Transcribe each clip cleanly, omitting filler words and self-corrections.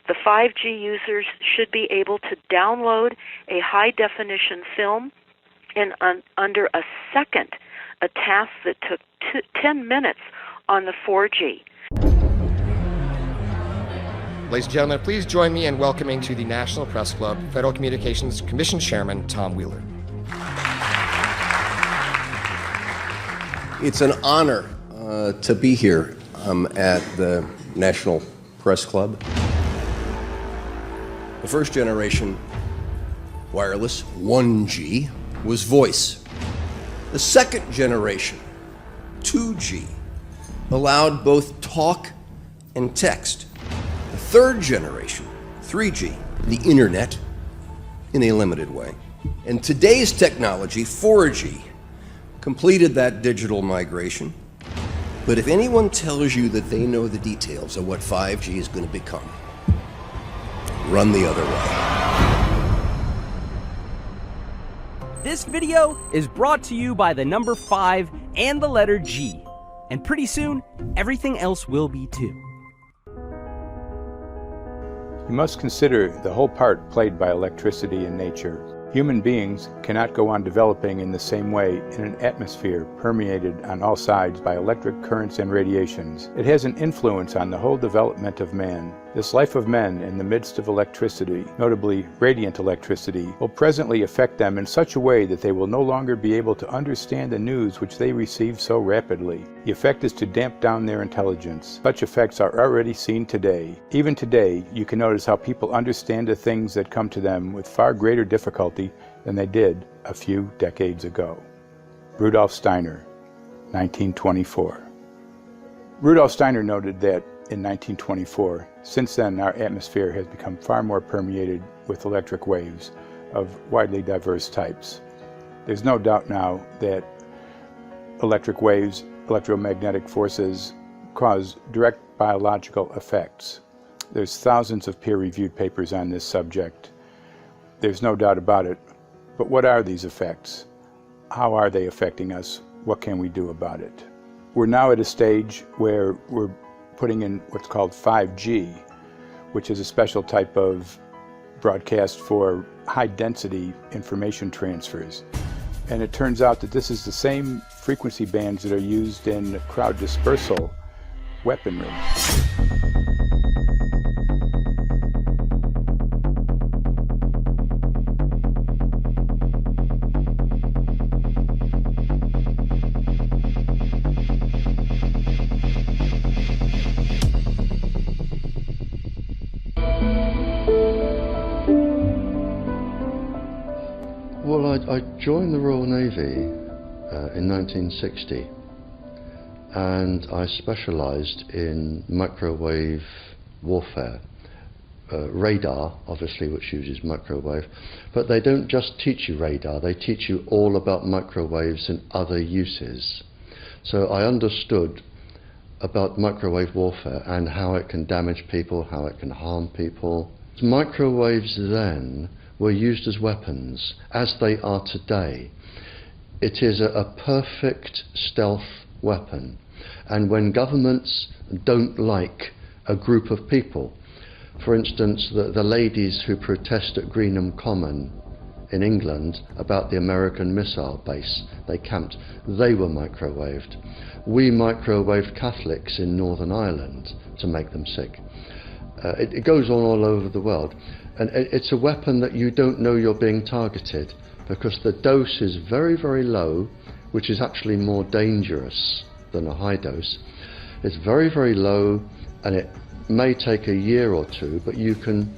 The 5G users should be able to download a high-definition film in under a second, a task that took 10 minutes on the 4G. Ladies and gentlemen, please join me in welcoming to the National Press Club Federal Communications Commission Chairman Tom Wheeler. It's an honor to be here at the National Press Club. The first generation wireless, 1G, was voice. The second generation, 2G, allowed both talk and text. The third generation, 3G, the internet, in a limited way. And today's technology, 4G, completed that digital migration. But if anyone tells you that they know the details of what 5G is going to become, run the other way. This video is brought to you by the number 5 and the letter G. And pretty soon, everything else will be too. You must consider the whole part played by electricity in nature. Human beings cannot go on developing in the same way in an atmosphere permeated on all sides by electric currents and radiations. It has an influence on the whole development of man. This life of men in the midst of electricity, notably radiant electricity, will presently affect them in such a way that they will no longer be able to understand the news which they receive so rapidly. The effect is to damp down their intelligence. Such effects are already seen today. Even today, you can notice how people understand the things that come to them with far greater difficulty than they did a few decades ago. Rudolf Steiner, 1924. Rudolf Steiner noted that in 1924, since then our atmosphere has become far more permeated with electric waves of widely diverse types. There's no doubt now that electric waves, electromagnetic forces, cause direct biological effects. There's thousands of peer-reviewed papers on this subject. There's no doubt about it. But what are these effects? How are they affecting us? What can we do about it? We're now at a stage where we're putting in what's called 5G, which is a special type of broadcast for high-density information transfers. And it turns out that this is the same frequency bands that are used in crowd dispersal weaponry. Well, I joined the Royal Navy in 1960, and I specialised in microwave warfare. Radar, obviously, which uses microwave, but they don't just teach you radar, they teach you all about microwaves and other uses. So I understood about microwave warfare and how it can damage people, how it can harm people. Microwaves then were used as weapons, as they are today. It is a perfect stealth weapon, and when governments don't like a group of people, for instance the ladies who protest at Greenham Common in England about the American missile base they camped, they were microwaved. We microwaved Catholics in Northern Ireland to make them sick. It goes on all over the world. And it's a weapon that you don't know you're being targeted, because the dose is very, very low, which is actually more dangerous than a high dose. It's very, very low, and it may take a year or two, but you can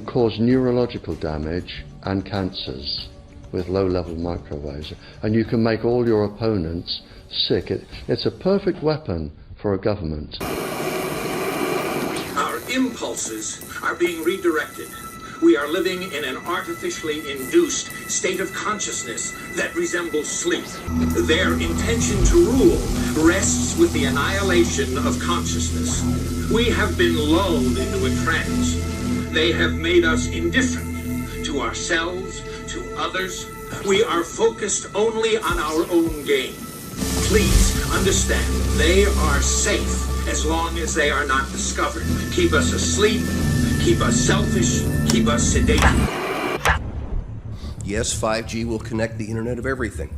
cause neurological damage and cancers with low-level microwaves, and you can make all your opponents sick. It's a perfect weapon for a government. Impulses are being redirected. We are living in an artificially induced state of consciousness that resembles sleep. Their intention to rule rests with the annihilation of consciousness. We have been lulled into a trance. They have made us indifferent to ourselves, to others. We are focused only on our own gain. Please understand, they are safe as long as they are not discovered. Keep us asleep, keep us selfish, keep us sedated. Yes, 5G will connect the Internet of everything.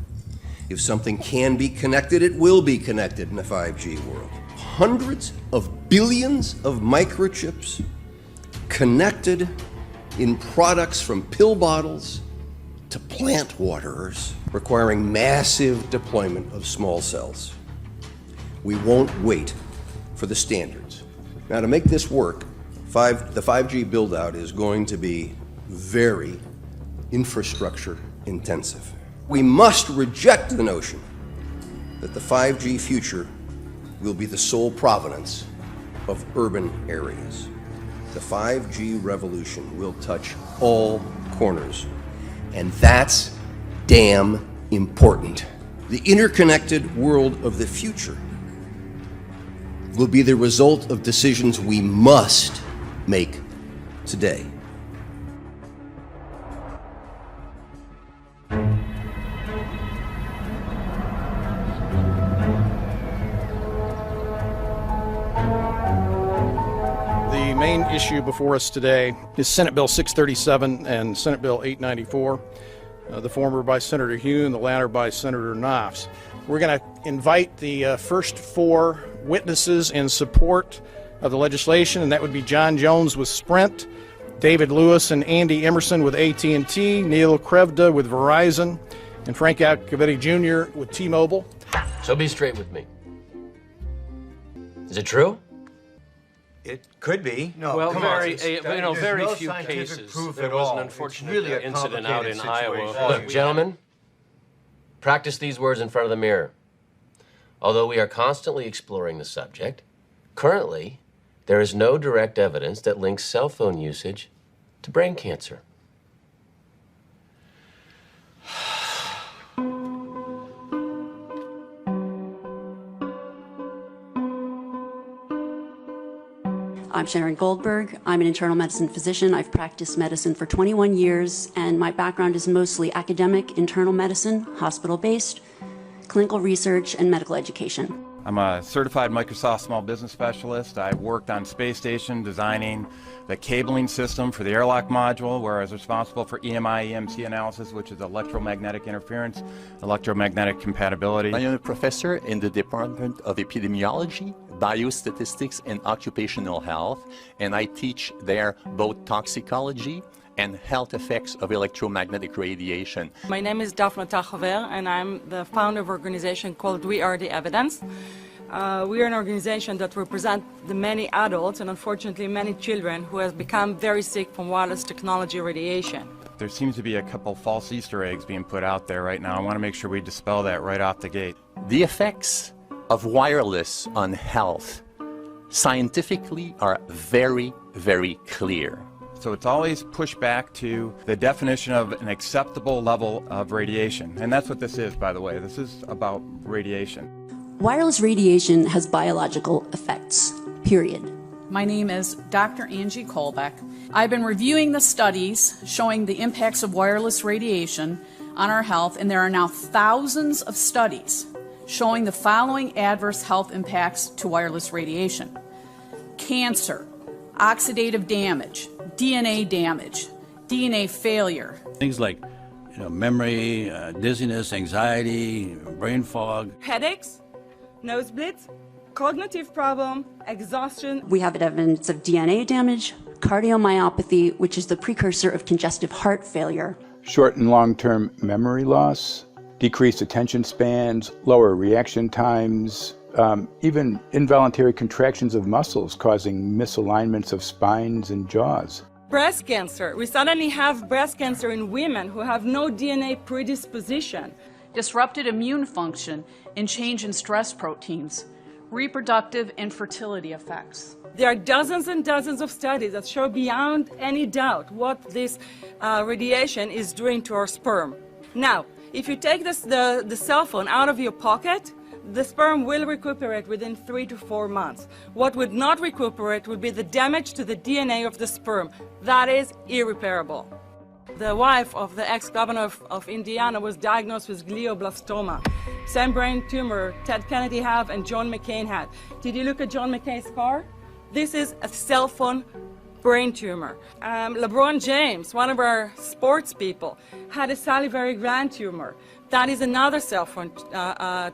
If something can be connected, it will be connected in a 5G world. Hundreds of billions of microchips connected in products from pill bottles to plant waterers, requiring massive deployment of small cells. We won't wait for the standards. Now, to make this work, the 5G build-out is going to be very infrastructure intensive. We must reject the notion that the 5G future will be the sole provenance of urban areas. The 5G revolution will touch all corners, and that's damn important. The interconnected world of the future will be the result of decisions we must make today. The main issue before us today is Senate Bill 637 and Senate Bill 894, the former by Senator Hune, the latter by Senator Knopf. We're going to invite the first four witnesses in support of the legislation, and that would be John Jones with Sprint, David Lewis and Andy Emerson with AT&T, Neil Krevda with Verizon, and Frank Alcavetti Jr. with T-Mobile. So be straight with me. Is it true? It could be. No, well, very few cases. There was an unfortunate incident out in Iowa. Look, gentlemen, practice these words in front of the mirror. Although we are constantly exploring the subject, currently, there is no direct evidence that links cell phone usage to brain cancer. I'm Sharon Goldberg. I'm an internal medicine physician. I've practiced medicine for 21 years, and my background is mostly academic, internal medicine, hospital-based, clinical research, and medical education. I'm a certified Microsoft small business specialist. I've worked on space station designing the cabling system for the airlock module, where I was responsible for EMI, EMC analysis, which is electromagnetic interference, electromagnetic compatibility. I am a professor in the Department of Epidemiology, Biostatistics, and Occupational Health, and I teach there both toxicology and health effects of electromagnetic radiation. My name is Daphne Tachover, and I'm the founder of an organization called We Are the Evidence. We are an organization that represents the many adults and unfortunately many children who have become very sick from wireless technology radiation. There seems to be a couple false Easter eggs being put out there right now. I want to make sure we dispel that right off the gate. The effects of wireless on health scientifically are very, very clear. So it's always pushed back to the definition of an acceptable level of radiation. And that's what this is, by the way. This is about radiation. Wireless radiation has biological effects, period. My name is Dr. Angie Kolbeck. I've been reviewing the studies showing the impacts of wireless radiation on our health, and there are now thousands of studies showing the following adverse health impacts to wireless radiation: cancer, oxidative damage, DNA damage, DNA failure. Things like memory, dizziness, anxiety, brain fog. Headaches, nosebleeds, cognitive problem, exhaustion. We have evidence of DNA damage, cardiomyopathy, which is the precursor of congestive heart failure. Short and long-term memory loss, decreased attention spans, lower reaction times, even involuntary contractions of muscles causing misalignments of spines and jaws. Breast cancer. We suddenly have breast cancer in women who have no DNA predisposition. Disrupted immune function and change in stress proteins. Reproductive and fertility effects. There are dozens and dozens of studies that show beyond any doubt what this radiation is doing to our sperm. Now, if you take the cell phone out of your pocket, the sperm will recuperate within 3 to 4 months. What would not recuperate would be the damage to the DNA of the sperm. That is irreparable. The wife of the ex-governor of Indiana was diagnosed with glioblastoma. Same brain tumor Ted Kennedy had and John McCain had. Did you look at John McCain's car? This is a cell phone brain tumor. LeBron James, one of our sports people, had a salivary gland tumor. That is another cell phone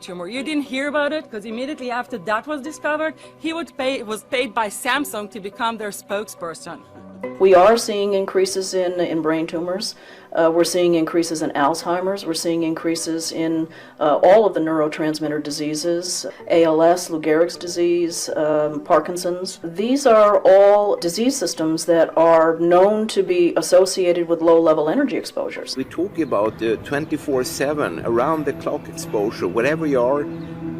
tumor. You didn't hear about it because immediately after that was discovered, he was paid by Samsung to become their spokesperson. We are seeing increases in brain tumors. We're seeing increases in Alzheimer's. We're seeing increases in all of the neurotransmitter diseases, ALS, Lou Gehrig's disease, Parkinson's. These are all disease systems that are known to be associated with low-level energy exposures. We talk about 24/7, around-the-clock exposure, wherever you are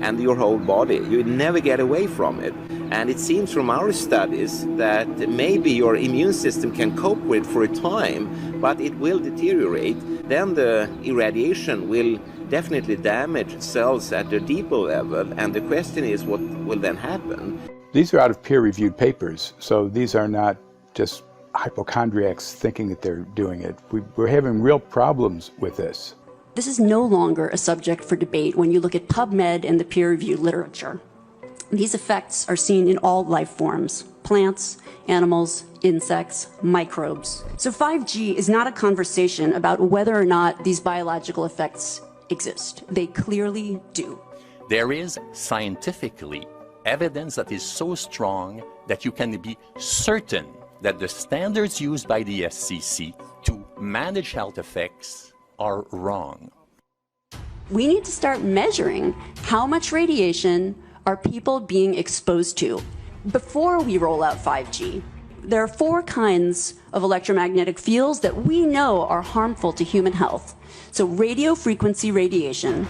and your whole body. You never get away from it. And it seems from our studies that maybe your immune system can cope with for a time, but it will deteriorate. Then the irradiation will definitely damage cells at a deeper level, and the question is what will then happen? These are out of peer-reviewed papers, so these are not just hypochondriacs thinking that they're doing it. We're having real problems with this. This is no longer a subject for debate when you look at PubMed and the peer-reviewed literature. These effects are seen in all life forms: plants, animals, insects, microbes. So 5G is not a conversation about whether or not these biological effects exist. They clearly do. There is scientifically evidence that is so strong that you can be certain that the standards used by the FCC to manage health effects are wrong. We need to start measuring how much radiation are people being exposed to before we roll out 5G. There are 4 kinds of electromagnetic fields that we know are harmful to human health. So radio frequency radiation,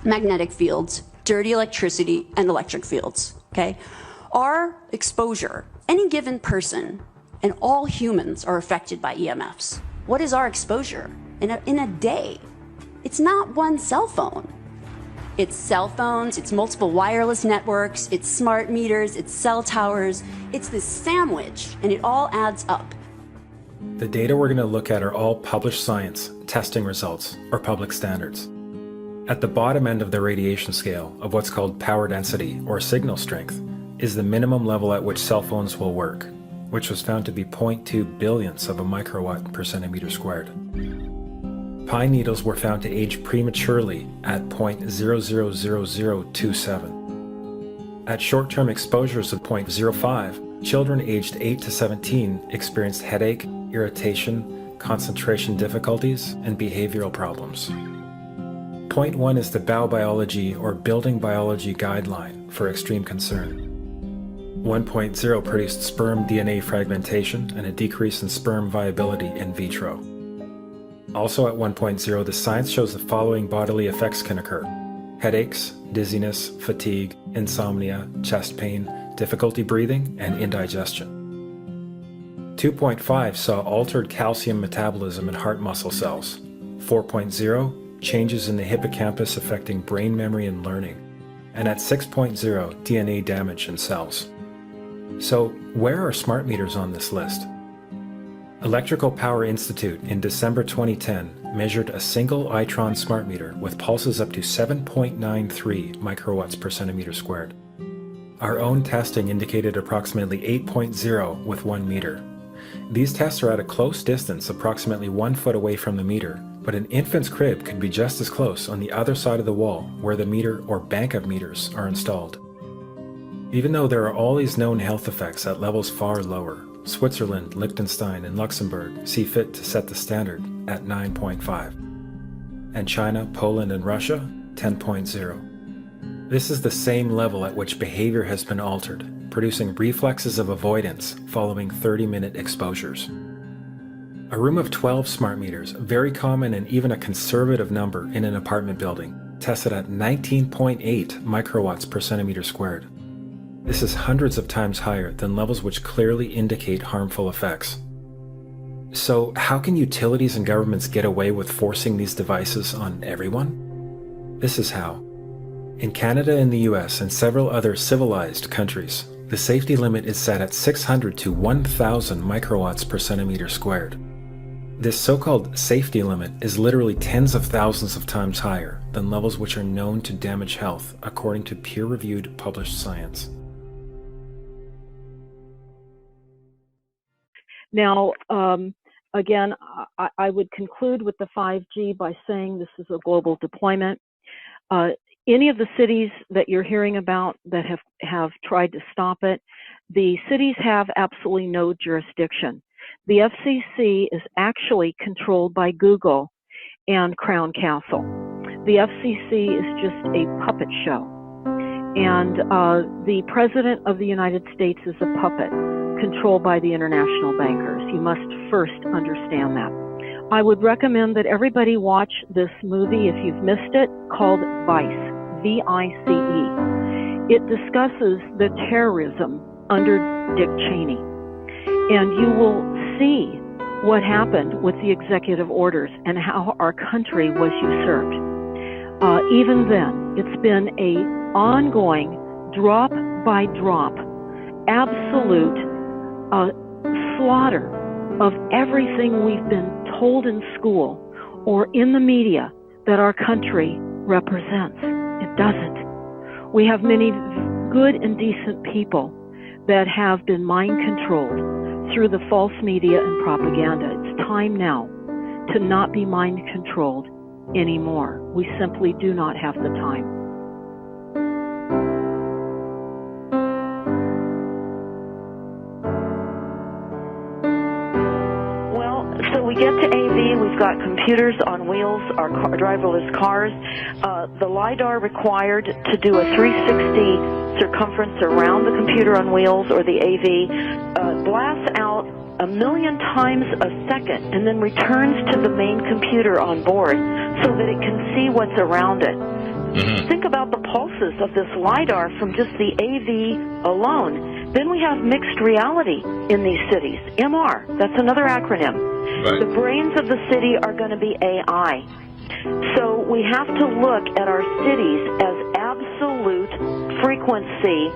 magnetic fields, dirty electricity, and electric fields, okay? Our exposure, any given person, and all humans are affected by EMFs. What is our exposure in a day? It's not one cell phone. It's cell phones, it's multiple wireless networks, it's smart meters, it's cell towers. It's this sandwich, and it all adds up. The data we're going to look at are all published science, testing results, or public standards. At the bottom end of the radiation scale of what's called power density, or signal strength, is the minimum level at which cell phones will work, which was found to be 0.2 billionths of a microwatt per centimeter squared. Pine needles were found to age prematurely at 0.000027. At short-term exposures of 0.05, children aged 8 to 17 experienced headache, irritation, concentration difficulties, and behavioral problems. 0.1 is the biobiology or building biology guideline for extreme concern. 1.0 produced sperm DNA fragmentation and a decrease in sperm viability in vitro. Also at 1.0, the science shows the following bodily effects can occur: headaches, dizziness, fatigue, insomnia, chest pain, difficulty breathing, and indigestion. 2.5 saw altered calcium metabolism in heart muscle cells. 4.0, changes in the hippocampus affecting brain memory and learning. And at 6.0, DNA damage in cells. So where are smart meters on this list? Electrical Power Institute in December 2010 measured a single Itron smart meter with pulses up to 7.93 microwatts per centimeter squared. Our own testing indicated approximately 8.0 with 1 meter. These tests are at a close distance, approximately 1 foot away from the meter, but an infant's crib could be just as close on the other side of the wall where the meter or bank of meters are installed. Even though there are all these known health effects at levels far lower, Switzerland, Liechtenstein, and Luxembourg see fit to set the standard at 9.5. And China, Poland, and Russia, 10.0. This is the same level at which behavior has been altered, producing reflexes of avoidance following 30-minute exposures. A room of 12 smart meters, very common and even a conservative number in an apartment building, tested at 19.8 microwatts per centimeter squared. This is hundreds of times higher than levels which clearly indicate harmful effects. So how can utilities and governments get away with forcing these devices on everyone? This is how. In Canada and the US and several other civilized countries, the safety limit is set at 600 to 1,000 microwatts per centimeter squared. This so-called safety limit is literally tens of thousands of times higher than levels which are known to damage health according to peer-reviewed published science. Now, again, I would conclude with the 5G by saying this is a global deployment. Any of the cities that you're hearing about that have tried to stop it, the cities have absolutely no jurisdiction. The FCC is actually controlled by Google and Crown Castle. The FCC is just a puppet show. And the President of the United States is a puppet controlled by the international bankers. You must first understand that. I would recommend that everybody watch this movie, if you've missed it, called Vice, V-I-C-E. It discusses the terrorism under Dick Cheney. And you will see what happened with the executive orders and how our country was usurped. Even then, it's been a ongoing, drop-by-drop, absolute slaughter of everything we've been told in school or in the media that our country represents. It doesn't. We have many good and decent people that have been mind-controlled through the false media and propaganda. It's time now to not be mind-controlled anymore. We simply do not have the time. We get to AV, we've got computers on wheels, our driverless cars. The LiDAR required to do a 360 circumference around the computer on wheels or the AV blasts out 1 million times a second and then returns to the main computer on board so that it can see what's around it. Think about the pulses of this LiDAR from just the AV alone. Then we have mixed reality in these cities. MR, that's another acronym. Right. The brains of the city are going to be AI. So we have to look at our cities as absolute frequency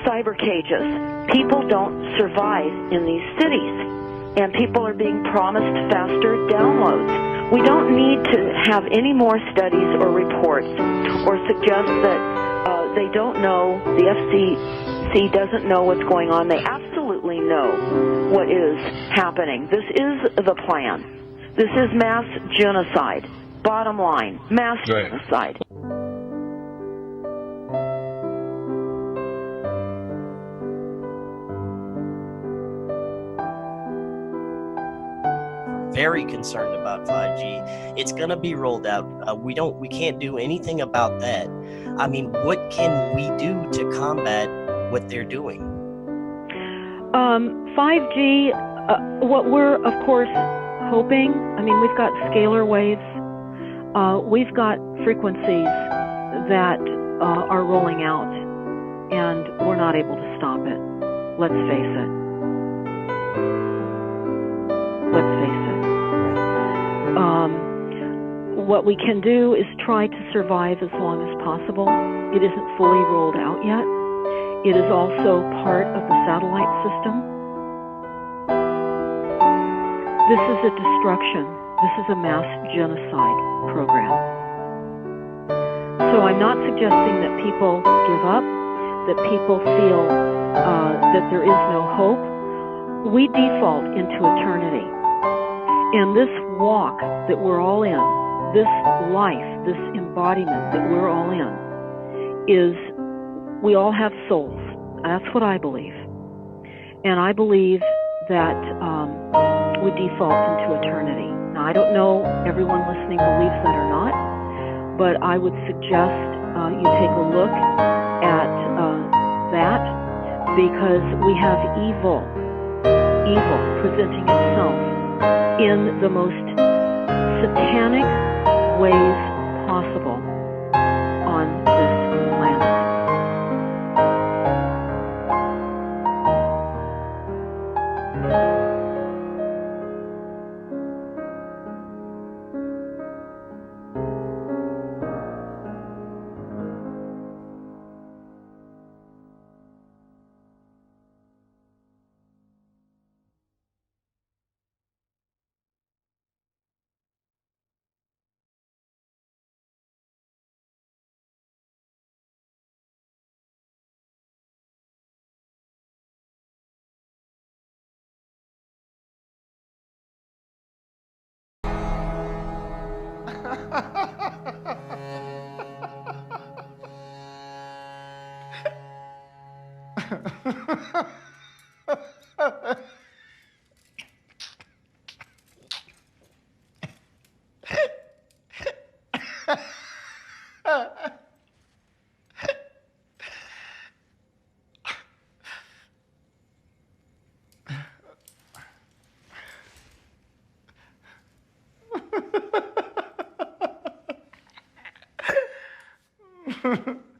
cyber cages. People don't survive in these cities, and people are being promised faster downloads. We don't need to have any more studies or reports or suggest that they don't know, the FCC doesn't know what's going on. They absolutely know what is happening. This is the plan. This is mass genocide. Bottom line, mass genocide. Very concerned about 5G. It's going to be rolled out. We can't do anything about that. I mean, what can we do to combat what they're doing? 5G, what we're, of course, hoping, I mean, we've got scalar waves. We've got frequencies that are rolling out, and we're not able to stop it. Let's face it. Let's face it. What we can do is try to survive as long as possible. It isn't fully rolled out yet. It is also part of the satellite system. This is a destruction. This is a mass genocide program. So I'm not suggesting that people give up, that people feel that there is no hope. We default into eternity. And this walk that we're all in, this life, this embodiment that we're all in, is we all have souls. That's what I believe. And I believe that we default into eternity. Now, I don't know everyone listening believes that or not, but I would suggest you take a look at that, because we have evil presenting itself in the most satanic ways possible on this planet. Ha ha ha.